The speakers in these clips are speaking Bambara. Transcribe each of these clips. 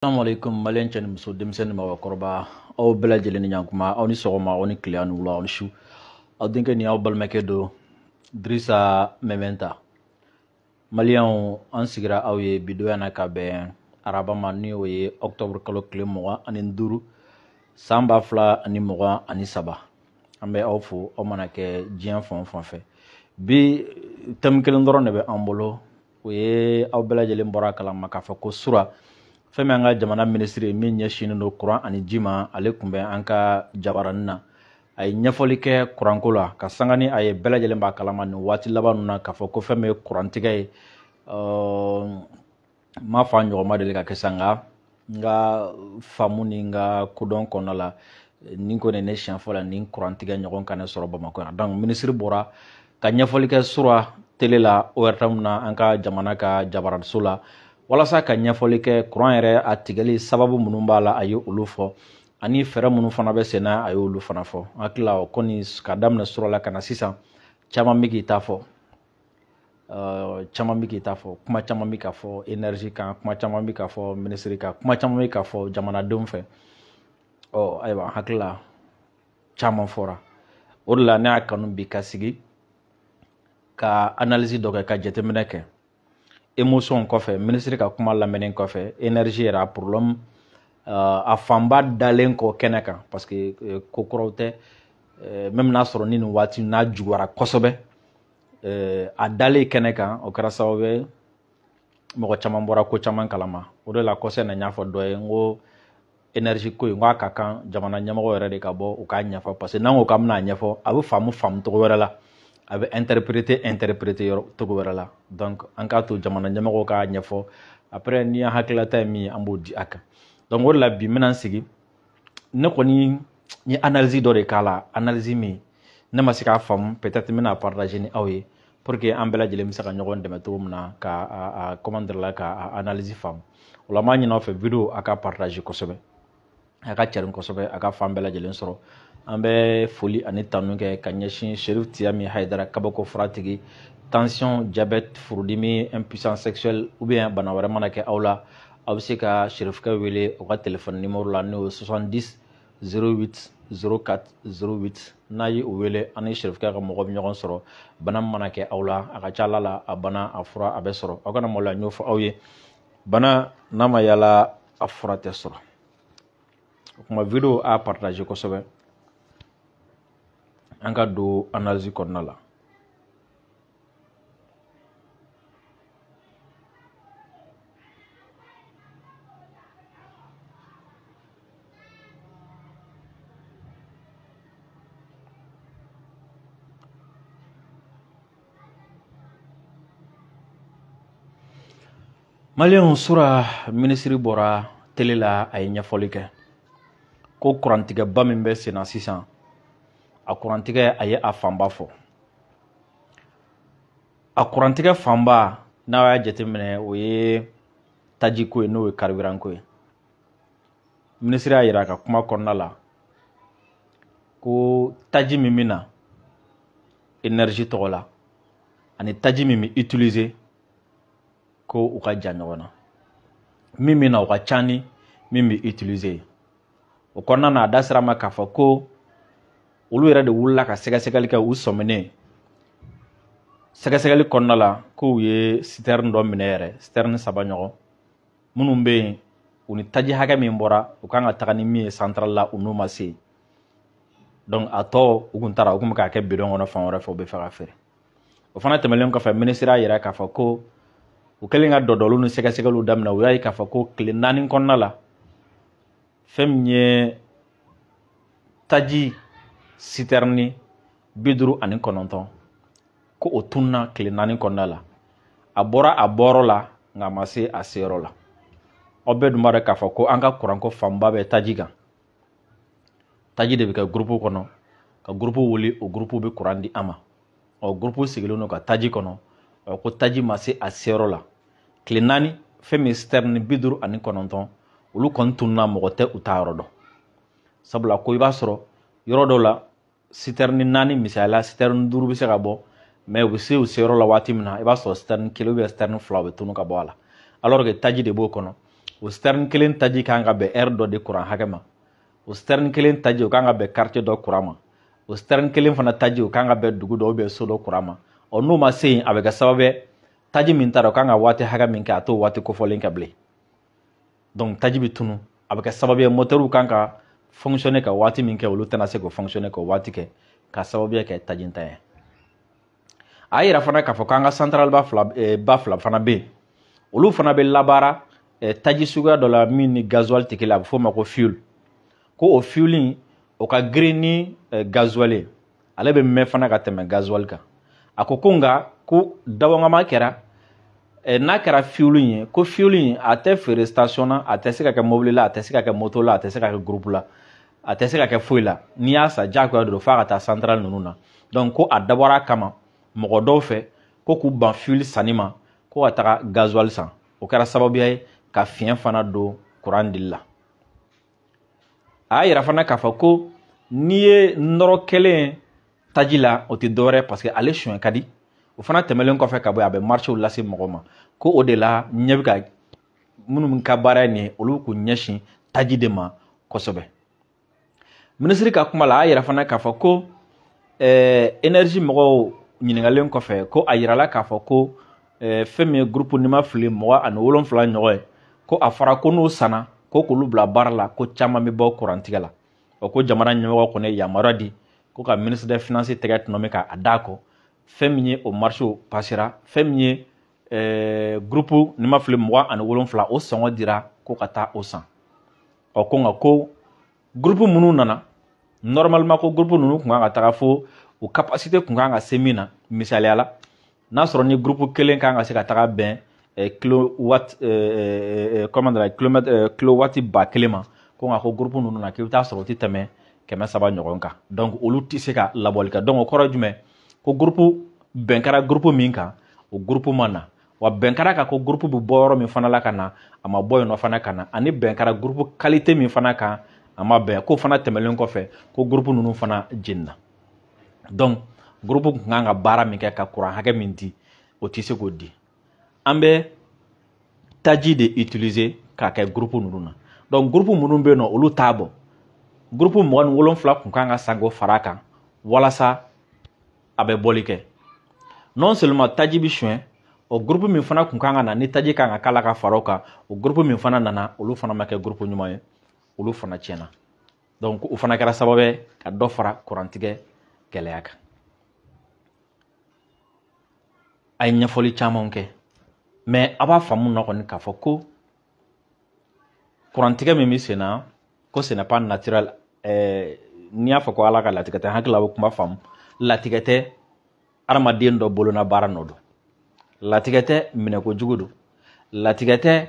Assalamualaikum malen cɛ ni muso denmisɛnnin mɔgɔkɔrɔba aw bɛɛ lajɛlen ni ɲankuma aw ni sɔgɔma aw ni tile aw ni wula aw ni su aw denkɛ ni aw balimakɛ don Dirisa Mementa maliyɛnw an sigira aw ye bi donya na ka bɛn araba ma ni o ye octobre kalo tile 25 san 2023 an bɛ aw fo aw mana kɛ diɲɛ fan o fan fɛ bi thème kelen dɔrɔn de bɛ an bolo o ye aw bɛɛ lajɛlen bɔra kalama k'a fɔ ko sura fɛn min an ka jamana minisiri ye min ɲɛsinnen don kuran ani ji ma ale tun bɛ an ka jabaranin na a ye ɲɛfɔli kɛ kuranko la ka sanga ni a ye bɛɛ lajɛlen b'a kalama nin waati laban ninnu na k'a fɔ ko fɛn min ye kurantigɛ ye m'a fɔ a ɲɔgɔnma deli ka kɛ sa nka n ka faamu ni n ka kodɔn kɔnɔna la nin ko ne siɲɛ fɔlɔ la nin kurantigɛ ɲɔgɔn kan ne sɔrɔ Bamakɔ yan donc minisiri bɔra ka ɲɛfɔli kɛ sura tele la ORTM na an ka jamana ka jabaraso la walasa ka ɲɛfɔli kɛ kuran yɛrɛ a tigɛli sababu minnu b'a la a ye olu fɔ ani fɛɛrɛ minnu fana bɛ sen na a ye olu fana fɔ n hakili la o kɔni ka daminɛ sura la ka na sisan caman bɛ k'i ta fɔ caman bɛ k'i ta fɔ kuma caman bɛ ka fɔ énergie kan kuma caman bɛ ka fɔ minisiri kan kuma caman bɛ ka fɔ jamanadenw fɛ ayiwa n hakili la caman fɔra o de la ne y'a kanu bi ka sigi ka analyse dɔ kɛ ka jateminɛ kɛ émotion kɔfɛ minisiri ka kuma lamɛnnen kɔfɛ énergie yɛrɛ a problème a fanba dalen kɔ kɛnɛ kan parce que ko kɔrɔw tɛ même n'a sɔrɔ ni nin waati n'a juguyara kosɛbɛ a dalen kɛnɛ kan o kɛra sababu ye mɔgɔ caman bɔra ko caman kalama o de la kɔsɛ na n y'a fɔ dɔ ye n ko énergie ko in n ko a ka kan jamana ɲɛmɔgɔ yɛrɛ de ka bɔ u k'a ɲɛfɔ parce que n'an ko k'an bɛna ɲɛfɔ a bɛ faamu cogo wɛrɛ la a bɛ interpréter yɔrɔ cogo wɛrɛ la donc an k'a to jamana ɲɛmɔgɔw k'a ɲɛfɔ après ni an hakililata ye min ye an b'o di a kan donc o de la bi n bɛna n sigi ne kɔni n ye analyse dɔ de k'a la analyse min ne ma se k'a faamu peut-être n bɛna partager ni aw ye pour que an bɛɛ lajɛlen bɛ se ka ɲɔgɔn dɛmɛ cogo min na ka comment dire la ka analyse faamu o la n b'a ɲini aw fɛ video a ka partager kosɛbɛ a ka carin kosɛbɛ a ka fan bɛɛ lajɛlen sɔrɔ an bɛ foli ani tanu kɛ ka ɲɛsin Cherif Tiyami Hayidara kabako furatigi tension diabète furudimi impuissance sexuelle ou bien bana wɛrɛ mana kɛ aw la aw bɛ se ka Cherifkɛ wele o ka téléphone numéro la n'o ye 70 08 04 08 n'a ye o wele an ni Cherifkɛ ka mɔgɔ bɛ ɲɔgɔn sɔrɔ bana mana kɛ aw la a ka ca Ala la a bana a fura a bɛ sɔrɔ aw kana maloya n y'o fɔ aw ye bana n'a ma yala a fura tɛ sɔrɔ o kuma video a partager kosɛbɛ an ka don analyse kɔnɔna la maliyɛnw sura minisiri bɔra tele la a ye ɲɛfɔli kɛ ko kurantigɛba min bɛ sen na sisan a kurantigɛ a ye a fanba fɔ a kurantigɛ fanba n'aw y'a jateminɛ o ye taji ko ye n'o ye carburant ko ye minisiri y'a yira a ka kuma kɔnɔna la ko taji min bɛ na énergie tɔgɔ la ani taji min bɛ utiliser ko u ka jan ɲɔgɔn na min bɛ na o ka ca ni min bɛ utiliser o kɔnɔna na a da sera ma k'a fɔ ko olu yɛrɛ de wulila ka sɛgɛsɛgɛli kɛ u sɔminen sɛgɛsɛgɛli kɔnɔna la ko u ye citerne dɔ minɛ yɛrɛ citerne 3 ɲɔgɔn minnu bɛ yen u ni taji hakɛ min bɔra u kan ka taga ni min ye centrale la u n'u ma se donc a tɔ u kun taara u kun bɛ k'a kɛ bidon kɔnɔ fan wɛrɛ fɛ u bɛ fɛ ka feere o fana tɛmɛnen kɔfɛ minisiri y'a yira k'a fɔ ko u kɛlen ka dɔdɔliw ni sɛgɛsɛgɛliw daminɛ u y'a ye k'a fɔ ko tile 4 kɔnɔna la fɛn min ye taji citerne 59 ko o tunna tile 4 kɔnɔna la a bɔra a bɔyɔrɔ la nka a ma se a seyɔrɔ la aw bɛɛ dun b'a dɔn k'a fɔ ko an ka kuranko fanba bɛ taji kan taji de bɛ kɛ groupe kɔnɔ ka groupe wuli o groupe bɛ kuran di an ma groupe sigilen don ka taji kɔnɔ ko taji ma se a seyɔrɔ la tile 4 fɛn min ye citerne 59 olu kɔni tunna mɔgɔ tɛ u t'a yɔrɔ dɔn sabula ko i b'a sɔrɔ yɔrɔ dɔw la citerne 4 misaliya citerne 5 bɛ se ka bɔ mais u bɛ se u seyɔrɔ la waati min na i b'a sɔrɔ citerne 1 ou bien citerne 2 u bɛ tunu ka bɔ a la alors que taji de b'o kɔnɔ o stern kelen taji kan ka bɛn heure dɔ de courant hakɛ ma o stern kelen taji o kan ka bɛn quartier dɔ courant ma o stern kelen fana taji o kan ka bɛn dugu dɔ so dɔ courant ma o n'o ma se yen a bɛ kɛ sababu taji min taara o kan ka waati hakɛ min kɛ a t'o waati kofɔlen kɛ bilen donc taji bɛ tunu a bɛ kɛ sababu ye moteur kan ka fonctionner ka waati min kɛ olu tɛna se k'o fonctionner k'o waati kɛ ka sababu kɛ taji ntanya a yira fana k'a fɔ k'an ka central ba fila fana bɛ yen olu fana bɛ labaara taji suguya dɔ la min ni gasoil tɛ kelen a bɛ f'o ma ko fuel ko o fuel in o ka girin ni gasoil ye ale bɛ mɛn fana ka tɛmɛ gasoil kan a ko nka ko dabɔngama kɛra n'a kɛra fuel in ye ko fuel in a tɛ feere station na a tɛ se ka kɛ mobile la a tɛ se ka kɛ moto la a tɛ se ka kɛ groupe la a tɛ se ka kɛ foyi la n'i y'a san diyagoya don f'a ka taa central ninnu na donc ko a dabɔra a kama mɔgɔ dɔw fɛ ko k'u ban fuel sanni ma ko ka taga gasoil san o kɛra sababu ye ka fiɲɛ fana don courant dili la a y'a yira fana k'a fɔ ko n'i ye nɔrɔ kelen taji la o tɛ dɔwɛrɛ parce que ale suɲɛ ka di o fana tɛmɛlen kɔfɛ ka bɔ a bɛ marché lase mɔgɔ ma ko o de la ɲɛ bɛ ka minnu ka baara ye nin ye olu k'u ɲɛsin taji de ma kosɛbɛ minisiri ka kuma la a y'a yira fana k'a fɔ ko énergie mɔgɔw ɲininkalen kɔfɛ ko a yirala k'a fɔ ko fɛn min ye groupe n'i ma fili 27 ɲɔgɔn ye ko a fɔra ko n'o sanna ko k'olu bila baara la ko caman bɛ bɔ kurantigɛ la o ko jamana ɲɛmɔgɔ kɔni ye yamaruya di ko ka ministre des finances tɛgɛ tɔnɔmi k'a d'a kɔ fɛn min ye o marché passera fɛn min ye groupe n'i ma fili 27 o sɔngɔ dira ko ka taa o san ɔ ko nka ko groupe minnu nana normalement ko groupe ninnu tun kan ka taga fo o capacité tun kan ka se min na misaliya la n'a sɔrɔ ni groupe kelen kan ka se ka taga bɛn kilowatt kilowati ba kelen ma ko nka ko groupe ninnu na k'i bɛ taa sɔrɔ o tɛ tɛmɛ 300 ɲɔgɔn kan donc olu tɛ se ka labɔli kɛ donc o kɔrɔ jumɛn ko groupe bɛn kɛra groupe min kan o groupe ma na wa bɛn kɛra kan ko groupe bɛ bɔ yɔrɔ min fana la ka na a ma bɔ yen nɔ fana ka na ani bɛn kɛra groupe qualité min fana kan a ma bɛn ko fana tɛmɛlen kɔfɛ ko groupe ninnu fana jenina donc groupe tun kan ka baara min kɛ ka courant hakɛ min di o tɛ se k'o di an bɛ taji de utiliser k'a kɛ groupe ninnu na donc groupe minnu bɛ yen nɔ olu t'a bɔ groupe 27 tun kan ka san k'o fara a kan walasa a bɛ bɔli kɛ non seulement taji bɛ suɲɛ o groupe min fana tun kan ka na ni taji kan ka k'a la ka fara o kan o groupe min fana nana olu fana ma kɛ groupe ɲuman ye olu fana tiɲɛna donc o fana kɛra sababu ye ka dɔ fara kurantigɛ gɛlɛya kan a ye ɲɛfɔli camanw kɛ mais a b'a faamu na kɔni k'a fɔ ko kurantigɛ min bɛ sen na ko ce n'est pas naturel n'i y'a fɔ ko ala ka latigɛ tɛ hakili la o kuma faamu latigɛ tɛ adamaden dɔ bolona baara nɔ don latigɛ tɛ minɛkojugu don latigɛ tɛ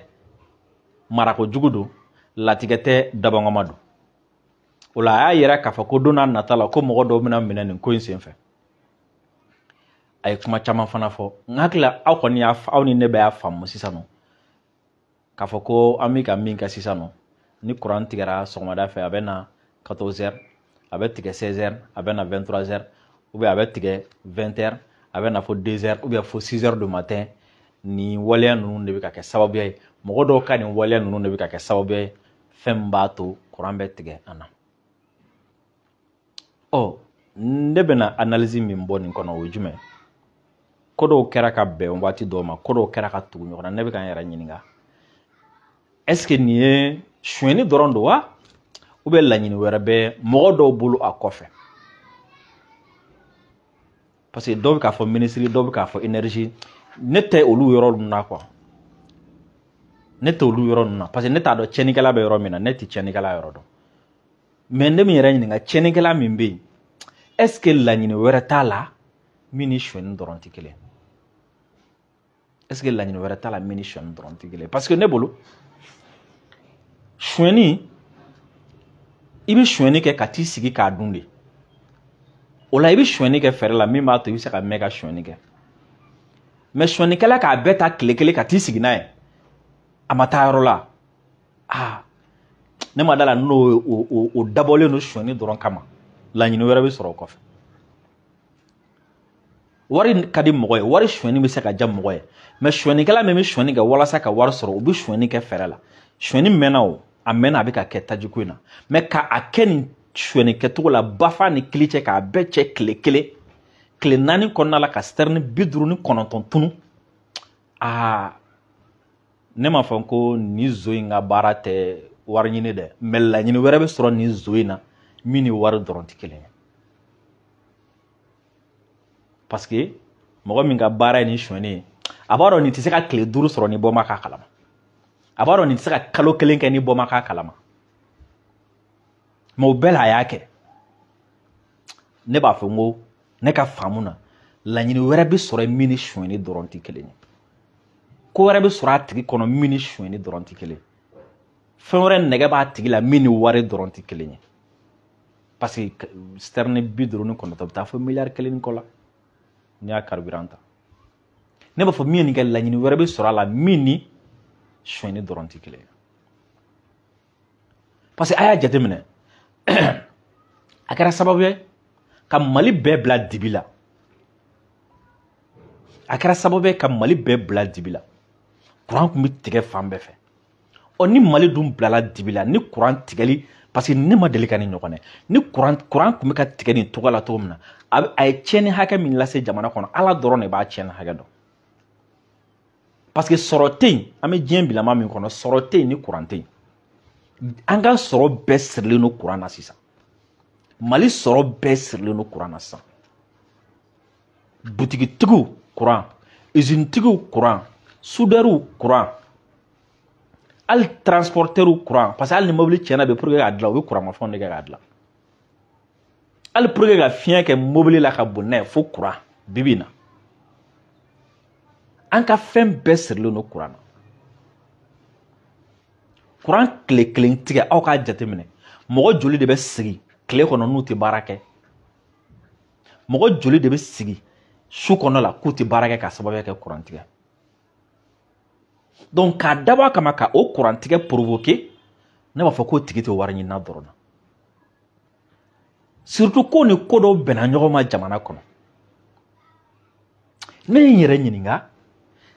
marakojugu don latigɛ tɛ dabɔngɔma don o la a y'a yira k'a fɔ ko don n'a nata la ko mɔgɔ dɔw bɛna minɛ nin ko in senfɛ a ye kuma caman fana fɔ n hakili la aw kɔni aw ni ne bɛ y'a faamu sisan nɔ k'a fɔ ko an bɛ ka min kɛ sisan nɔ ni courant tigɛra sɔgɔmada fɛ a bɛ na 14 heures a bɛ tigɛ 16 heures a bɛ na 23 heures ou bien a bɛ tigɛ 20 heures a bɛ na fo 2 heures ou bien fo 6 heures du matin nin waleya ninnu de bɛ ka kɛ sababu ye mɔgɔ dɔw ka nin waleya ninnu de bɛ ka kɛ sababu ye fɛn min b'a to courant bɛ tigɛ an na ɔ ne bɛna analyse min bɔ nin kɔnɔ o ye jumɛn ko dɔw kɛra ka bɛn waati dɔw ma ko dɔw kɛra ka tugu ɲɔgɔn na ne bɛ ka n yɛrɛ ɲininka est ce que nin ye suɲɛni dɔrɔn don wa ou bien laɲini wɛrɛ bɛ mɔgɔ dɔw bolo a kɔfɛ parce que dɔw bɛ k'a fɔ ministre dɔw bɛ k'a fɔ énergie ne tɛ olu yɔrɔ ninnu na quoi ne tɛ olu yɔrɔ ninnu na parce que ne t'a dɔn tiɲɛnikɛla bɛ yɔrɔ min na ne tɛ tiɲɛnikɛla yɔrɔ dɔn mais ne min yɛrɛ ɲininka tiɲɛnikɛla min bɛ yen est ce que laɲini wɛrɛ t'a la min ni suɲɛni dɔrɔn tɛ kelen est ce que laɲini wɛrɛ t'a la min ni suɲɛni dɔrɔn tɛ kelen parce que ne bolo suɲɛni i bɛ suɲɛni kɛ ka t'i sigi k'a dun de o la i bɛ suɲɛni kɛ fɛrɛ la min b'a to i bɛ se ka mɛn ka suɲɛni kɛ mais suɲɛnikɛla k'a bɛɛ ta tile kelen ka t'i sigi n'a ye a ma taa yɔrɔ la ne ma da la n'o o dabɔlen don suɲɛni dɔrɔn kama laɲini wɛrɛ bɛ sɔrɔ o kɔfɛ wari ka di mɔgɔ ye wari suɲɛni bɛ se ka diya mɔgɔ ye mais suɲɛnikɛla min bɛ suɲɛni kɛ walasa ka wari sɔrɔ o bɛ suɲɛni kɛ fɛrɛ la suɲɛni mɛnna o a mɛnna a bɛ ka kɛ tajiko in na mais ka a kɛ nin suɲɛni kɛcogo la bafa ni kili cɛ k'a bɛɛ cɛ tile kelen tile 4 kɔnɔna la ka sitɛrini 59 tunu ne m'a fɔ ko ni zo in ka baara tɛ wari ɲini dɛ mais laɲini wɛrɛ bɛ sɔrɔ ni zo in na min ni wari dɔrɔn tɛ kelen ye parce que mɔgɔ min ka baara ye ni suɲɛni ye a b'a dɔn nin tɛ se ka tile 5 sɔrɔ ni bɔ ma k'a kalama a b'a dɔn nin tɛ se ka kalo 1 kɛ ni bɔ ma k'a kalama mais o bɛɛ la a y'a kɛ ne b'a fɔ n ko ne ka faamu na laɲini wɛrɛ bɛ sɔrɔ min ni suɲɛni dɔrɔn tɛ kelen ye ko wɛrɛ bɛ sɔrɔ a tigi kɔnɔ min ni suɲɛni dɔrɔn tɛ kelen ye fɛn wɛrɛ nɛgɛ b'a tigi la min ni wari dɔrɔn tɛ kelen ye parce que sitɛrini 59 bɛ taa fɔ miliyari 1 ni kɔ la n'i y'a carburant ta ne b'a fɔ min ye nin kɛ laɲini wɛrɛ bɛ sɔrɔ a la min ni suɲɛni dɔrɔn tɛ kelen ye parce que a y'a jateminɛ a kɛra sababu ye ka Mali bɛɛ bila dibi la a kɛra sababu ye ka Mali bɛɛ bila dibi la courant tun bɛ tigɛ fan bɛɛ fɛ ɔ ni Mali dun bilala dibi la ni courant tigɛli parce que ne ma deli ka nin ɲɔgɔn ye ni courant tun bɛ ka tigɛ nin cogo la cogo min na a ye tiɲɛni hakɛ min lase jamana kɔnɔ Ala dɔrɔn de b'a tiɲɛni hakɛ dɔn parce que sɔrɔ tɛ yen an bɛ diɲɛ bilama min kɔnɔ sɔrɔ tɛ yen ni courant tɛ yen an ka sɔrɔ bɛɛ sirilen don courant na sisan Mali sɔrɔ bɛɛ sirilen don courant na sisan butigitigiw courant usine-tigiw courant soudeurs courant hali transporteurs courant parce que hali ni mobili tiɲɛna bɛ pour que k'a dilan u bɛ courant mafɛnw de kɛ k'a dilan hali pour que ka fiɲɛ kɛ mobili la ka boli n'a ye fo courant bi bi in na an ka fɛn bɛɛ sirilen don courant na courant tile kelen tigɛ aw k'a jateminɛ mɔgɔ joli de bɛ sigi tile kɔnɔ n'u tɛ baara kɛ mɔgɔ joli de bɛ sigi su kɔnɔ la k'u tɛ baara kɛ k'a sababuya kɛ courant tigɛ donc k'a dabɔ a kama ka o courant tigɛ provoquer ne b'a fɔ k'o tigi tɛ wari ɲinina dɔrɔn na surtout ko ni ko dɔw bɛnna ɲɔgɔn ma jamana kɔnɔ ne ye n yɛrɛ ɲininka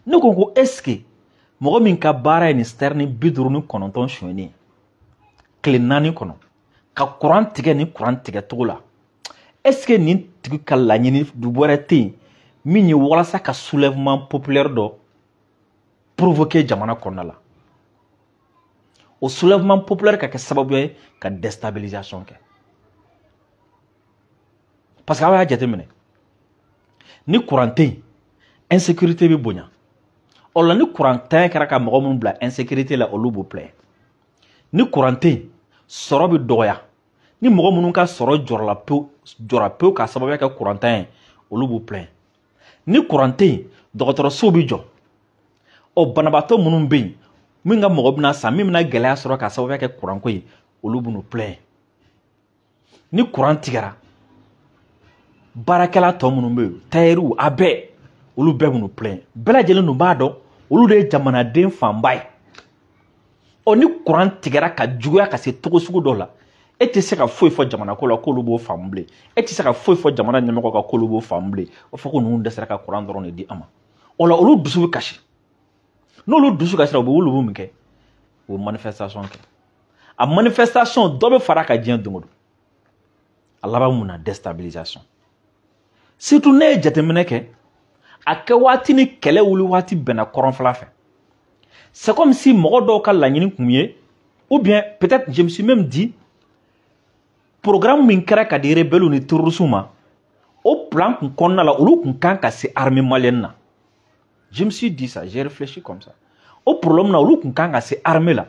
ne ko est-ce que mɔgɔ min ka baara ye nin sitɛrini 59 suɲɛni ye tile 4 kɔnɔ ka courant tigɛ ni courant tigɛcogo la est-ce que nin tigi ka laɲini wɛrɛ tɛ yen min ye walasa ka soulèvement populaire dɔ provoquer jamana kɔnɔna la o soulèvement populaire ka kɛ sababu ye ka déstabilisation kɛ parce que aw y'a jateminɛ ni courant tɛ yen insécurité bɛ bonya o la ni courant tanya kɛra ka mɔgɔ minnu bila insécurité la olu b'u plaît ni courant tɛ yen sɔrɔ bɛ dɔgɔya ni mɔgɔ minnu ka sɔrɔ jɔra pewu k'a sababuya kɛ courant tanya ye olu b'u plaît ni courant tɛ yen dɔgɔtɔrɔsow bɛ jɔ ɔ banabaatɔ minnu bɛ yen min ka mɔgɔ bɛna sa min bɛna gɛlɛya sɔrɔ k'a sababuya kɛ courant ko ye olu b'u plaît ni courant tigɛra baarakɛla tɔ minnu bɛ yen tailleur a bɛɛ olu bɛɛ b'u plaît bɛɛ lajɛlen dun b'a dɔn olu de ye jamanaden fanba ye ɔ ni courant tigɛra ka juguya ka se togo sugu dɔ la e tɛ se ka foyi fɔ jamana ko la k'olu b'o faamu bilen e tɛ se ka foyi fɔ jamana ɲɛmɔgɔ kan k'olu b'o faamu bilen o fɔ ko ninnu dɛsɛra ka courant dɔrɔn de di a ma o la olu dusu bɛ kasi n'olu dusu kasira u bɛ wuli u bɛ mun kɛ u bɛ manifestation kɛ a manifestation dɔ bɛ fara a kan diɲɛ don o don a laban mun na déstabilisation surtout ne ye jateminɛ kɛ a kɛ waati ni kɛlɛ wuli waati bɛnna kɔrɔnfɛla fɛ c'est comme si mɔgɔ dɔw ka laɲini kun ye ou bien peut-être je me suis même dit programme min kɛra ka di rebelles ni terroristes ma o plan kun kɔnɔna la olu kun kan ka se armée malienne na je me suis dit ça j'ai réfléchi comme ça o problème na olu kun kan ka se armée la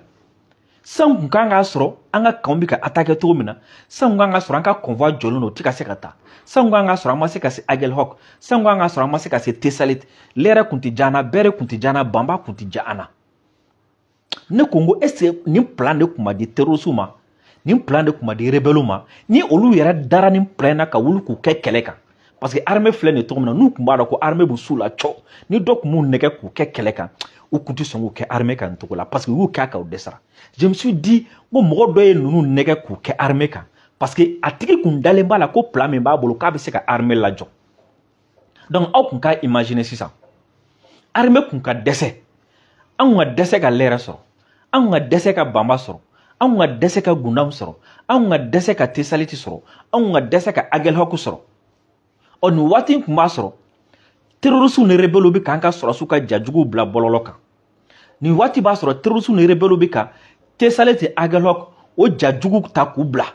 san kun kan ka sɔrɔ an ka kanw bɛ ka attaquer cogo min na san kun kan ka sɔrɔ an ka convoi jɔlen don o tɛ ka se ka taa san kun kan ka sɔrɔ an ma se ka se Aguelhok san kun kan ka sɔrɔ an ma se ka se Tessalit lɛrɛ kun tɛ diya an na bɛrɛ kun tɛ diya an na banba kun tɛ diya an na ne ko n ko est ce que nin plan de kun ma di terroristes ma nin plan de kun ma di rebelles ma ni olu yɛrɛ dara nin plan na ka wuli k'u kɛ kɛlɛ kan parce que armée filɛ nin cogo min na n'u kun b'a dɔn ko armée b'u su la cɔ ni dɔ kun b'u nɛgɛ k'u kɛ kɛlɛ kan u kun tɛ sɔn k'u kɛ armée kan nin cogo la parce que u y'u kɛ kan u dɛsɛra je me suis dit ko mɔgɔ dɔ ye ninnu nɛgɛ k'u kɛ armée kan parce que a tigi kun dalen b'a la ko plan min b'a bolo k'a bɛ se ka armée lajɔ donc aw kun ka imaginer sisan armée kun ka dɛsɛ an kun ka dɛsɛ ka lɛrɛ sɔrɔ anw ka dɛsɛ ka banba sɔrɔ anw ka dɛsɛ ka gundam sɔrɔ anw ka dɛsɛ ka tesaliti sɔrɔ anw ka dɛsɛ ka agelhoku sɔrɔ ɔ nin waati kun b'a sɔrɔ terrorisiw ni rebelliw bi k'an ka sɔrɔsiw ka jajuguw bila bɔlɔlɔ kan nin waati b'a sɔrɔ terrorisiw ni rebelliw bi ka tesaliti agelhoku o jajugu ta k'u bila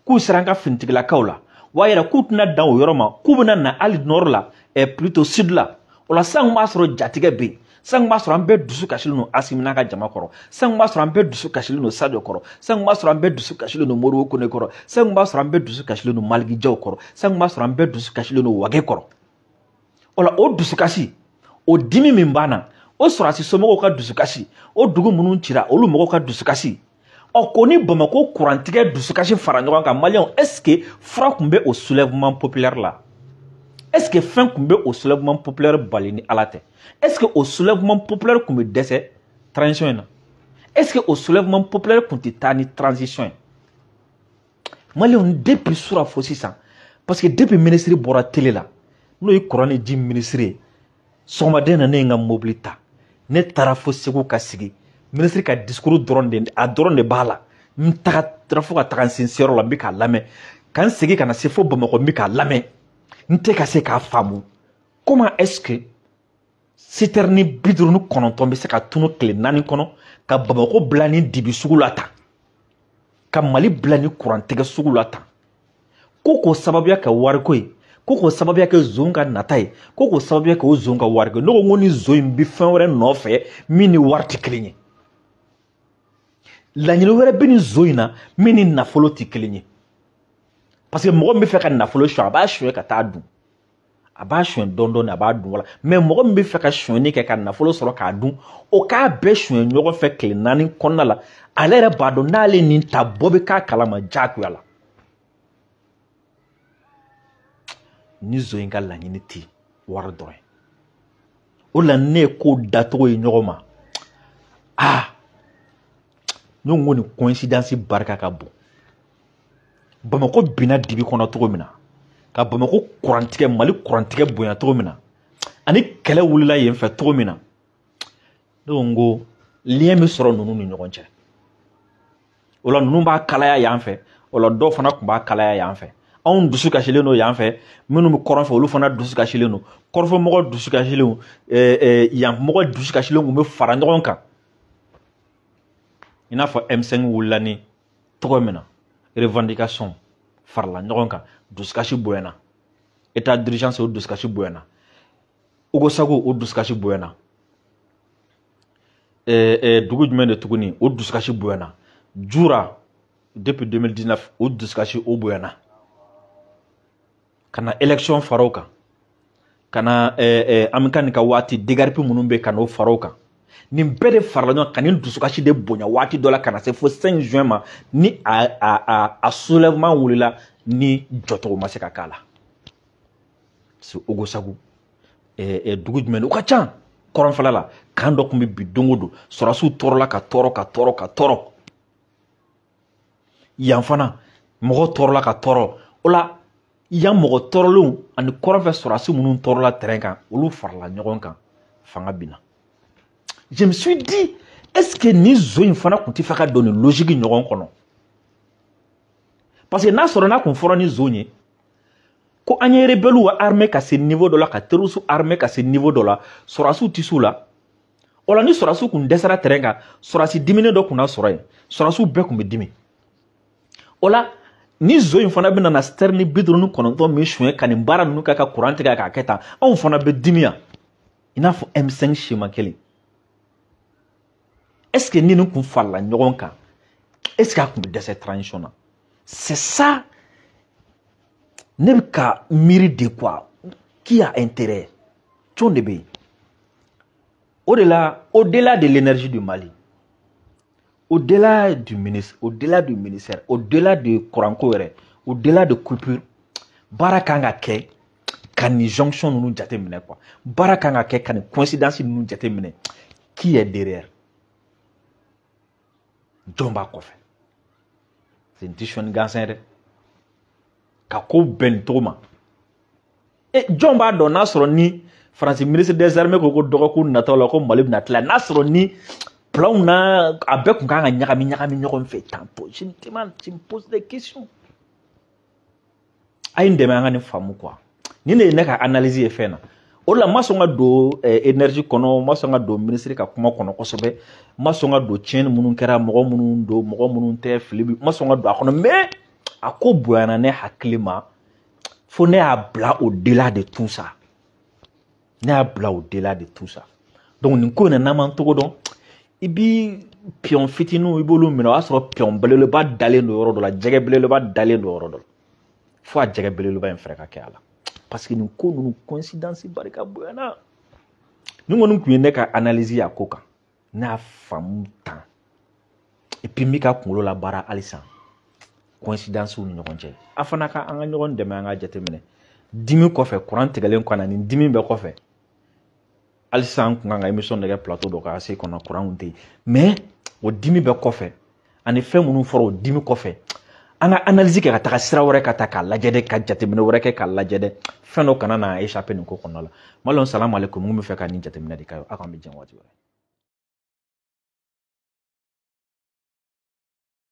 k'u sera an ka finitigilakaw la wa yɛrɛ k'u tɛna dan o yɔrɔ ma k'u bɛna na hali nord la plutôt sud la o la san b'a sɔrɔ jatigɛ bɛ yen san b'a sɔrɔ an bɛɛ dusu kasilen don Asimina ka jama kɔrɔ san b'a sɔrɔ an bɛɛ dusu kasilen don Sadio kɔrɔ san b'a sɔrɔ an bɛɛ dusu kasilen don Modibo Kone kɔrɔ san b'a sɔrɔ an bɛɛ dusu kasilen don Maliki Jaw kɔrɔ san b'a sɔrɔ an bɛɛ dusu kasilen don Wage kɔrɔ o la o dusukasi o dimi min b'an na o sɔrɔsi somɔgɔw ka dusukasi o dugu minnu cira olu mɔgɔw ka dusukasi ɔ ko ni Bamako kurantigɛ dusukasi fara ɲɔgɔn kan maliyɛnw est-ce que fura tun bɛ o soulèvement populaire la est-ce que fɛn tun bɛ o soulèvement populaire bali ni Ala tɛ est-ce que o soulèvement populaire tun bɛ dɛsɛ transition in na est-ce que o soulèvement populaire tun tɛ taa ni transition ye maliyɛnw depuis sura fo sisan parce que depuis ministre bɔra télé la n'o ye kuran ni ji ministre ye sɔgɔmaden na ne ye n ka mobili ta ne taara fo Segu ka sigi ministre ka discours dɔrɔn de b'a la n taara fo ka taga n sen seyɔrɔ la n bɛ k'a lamɛn ka n segin ka na se fo Bamakɔ n bɛ k'a lamɛn n tɛ ka se k'a faamu comment est-ce que citerne 59 bɛ se ka tunu tile 4 kɔnɔ ka Bamako bila ni dibi sugu la tan ka Mali bila ni kurantigɛ sugu la tan ko k'o sababuya kɛ wariko ye ko k'o sababuya kɛ zon ka nata ye ko k'o sababuya kɛ o zon ka wariko ye ne ko n ko ni zon in bɛ fɛn wɛrɛ nɔfɛ min ni wari tɛ kelen ye laɲini wɛrɛ bɛ nin zon in na min ni nafolo tɛ kelen ye parce que mɔgɔ min bɛ fɛ ka nafolo suɲɛ a b'a suɲɛ ka taa dun a b'a suɲɛ dɔɔni a b'a dun wala mais mɔgɔ min bɛ fɛ ka suɲɛni kɛ ka nafolo sɔrɔ k'a dun o k'a bɛɛ suɲɛ ɲɔgɔn fɛ tile 4 kɔnɔna la ale yɛrɛ b'a dɔn n'ale nin ta bɔ bɛ k'a kalama diyagoya la ni zon in ka laɲini tɛ wari dɔrɔn ye o la ne ye ko dacogo ye ɲɔgɔn ma ne ko nin coïncidence barika ka bon Bamako binna dibi kɔnɔ cogo min na ka Bamako kurantigɛ Mali kurantigɛ bonya cogo min na ani kɛlɛ wulila yen fɛ cogo min na ne ko n ko lien min sɔrɔ ninnu ni ɲɔgɔn cɛ o la ninnu b'a kalaya yan fɛ o la dɔw fana tun b'a kalaya yan fɛ anw dusu kasilen don yan fɛ minnu bɛ kɔrɔn fɛ olu fana dusu kasilen don kɔrɔfɔ mɔgɔ dusu kasilen yan mɔgɔ dusu kasilen tun bɛ fara ɲɔgɔn kan i n'a fɔ M5 wulila ni tɔgɔ min na revendication farala ɲɔgɔn kan dusukasi bonyana état d'urgence o dusukasi bonyana Ugo Sago o dusukasi bonyana dugu jumɛn de tuguni o dusukasi bonyana Jura depuis 2019 o dusukasi o bonyana kana élection faro kan kana an ka nin ka waati DGRP minnu bɛ kana o faro kan nin bɛɛ de farala ɲɔgɔn kan nin dusukasi de bonya waati dɔ la kana se fo 5 juin ma ni a soulèvement wulila ni jɔcogo ma se ka k'a la c'est Ugo Sago dugu jumɛn u ka ca kɔrɔnfɛla la kan dɔ tun bɛ bi don o don sɔrɔsiw tɔɔrɔla ka tɔɔrɔ yan fana mɔgɔ tɔɔrɔla ka tɔɔrɔ o la yan mɔgɔ tɔɔrɔlenw ani kɔrɔnfɛ sɔrɔsi minnu tɔɔrɔla terrain kan olu farala ɲɔgɔn kan fanga binna je me suis dit est-ce que ni zon in fana tun tɛ fɛ ka don nin logique ɲɔgɔn kɔnɔ parce que n'a sɔrɔ n'a tun fɔra ni zon ye ko an ye rebelliw armé ka se niveau dɔ la ka terroristes armé ka se niveau dɔ la sɔrɔsiw tɛ s'u la o la ni sɔrɔsiw tun dɛsɛra terrain kan sɔrɔsi diminen dɔ tun na sɔrɔ yen sɔrɔsiw bɛɛ tun bɛ dimi o la ni zon in fana bɛna na citerne 59 min suɲɛ ka nin baara ninnu kɛ ka courant tigɛ k'a kɛ tan anw fana bɛ dimi yan i n'a fɔ M5 schéma kelen est-ce que ni nin tun farala ɲɔgɔn kan est-ce que a tun bɛ dɛsɛ transition na c'est ça ne bɛ ka miiri de quoi qui a intérêt jɔn de bɛ yen o de la au-delà de l'énergie du Mali au-delà du ministre au-delà du ministère au-delà de kuranko yɛrɛ au-delà de coupure baara kan ka kɛ ka nin jonction ninnu jate minɛ quoi baara kan ka kɛ ka nin coïncidence ninnu jate minɛ qui est derrière jɔn b'a kɔfɛ c'est n tɛ sɔnni gansan dɛ ka ko bɛn nin cogo ma jɔn b'a dɔn n'a sɔrɔ ni Faransi ministre des armées ko dɔgɔkun nataw la ko Mali bɛna tila n'a sɔrɔ ni plan na avec kun kan ka ɲagami ɲɔgɔn fɛ tantôt je me demande, je me pose des questions a ye n dɛmɛ an ka nin faamu quoi ni ne ye ne ka analyse ye fɛn na o la ma sɔn ka don énergie kɔnɔ ma sɔn ka don ministre ka kuma kɔnɔ kosɛbɛ ma sɔn ka don tiɲɛni minnu kɛra mɔgɔ minnu don mɔgɔ minnu tɛ fili ma sɔn ka don a kɔnɔ mais a ko bonyana ne hakili ma fo ne y'a bila au delà de tout ça ne y'a bila au delà de tout ça donc nin ko in na n'an m'an togo dɔn i bi pion fitininw i b'olu minɛ o y'a sɔrɔ pion belebeleba dalen don yɔrɔ dɔ la jɛgɛ belebeleba dalen don yɔrɔ dɔ la fo a jɛgɛ belebeleba in fɛrɛ ka kɛ a la parce que nin ko ninnu coïncidence barika bonyana ni kɔni tun ye ne ka analyse a ko kan ne y'a faamu tan et puis n b'i ka kunkolo la baara halisa coïncidence ni ɲɔgɔn cɛ a fana ka an ka ɲɔgɔn dɛmɛ an ka jateminɛ dimi kɔfɛ courant tigɛlen kɔnɔ ni dimi bɛ kɔfɛ halisa an kun kan ka émission de kɛ plateau dɔ kan se kɔnɔ courant tɛ yen mais o dimi bɛ kɔfɛ ani fɛn minnu fɔra o dimi kɔfɛ an ka analyse kɛ ka taga sira wɛrɛ ka ta k'a lajɛ dɛ ka jateminɛ wɛrɛ kɛ k'a lajɛ dɛ fɛn dɔ kana na échapper nin ko kɔnɔna la malon salamu alaikum mun bɛ fɛ ka nin jateminɛ de kɛ aw k'an bɛ jɛn waati wɛrɛ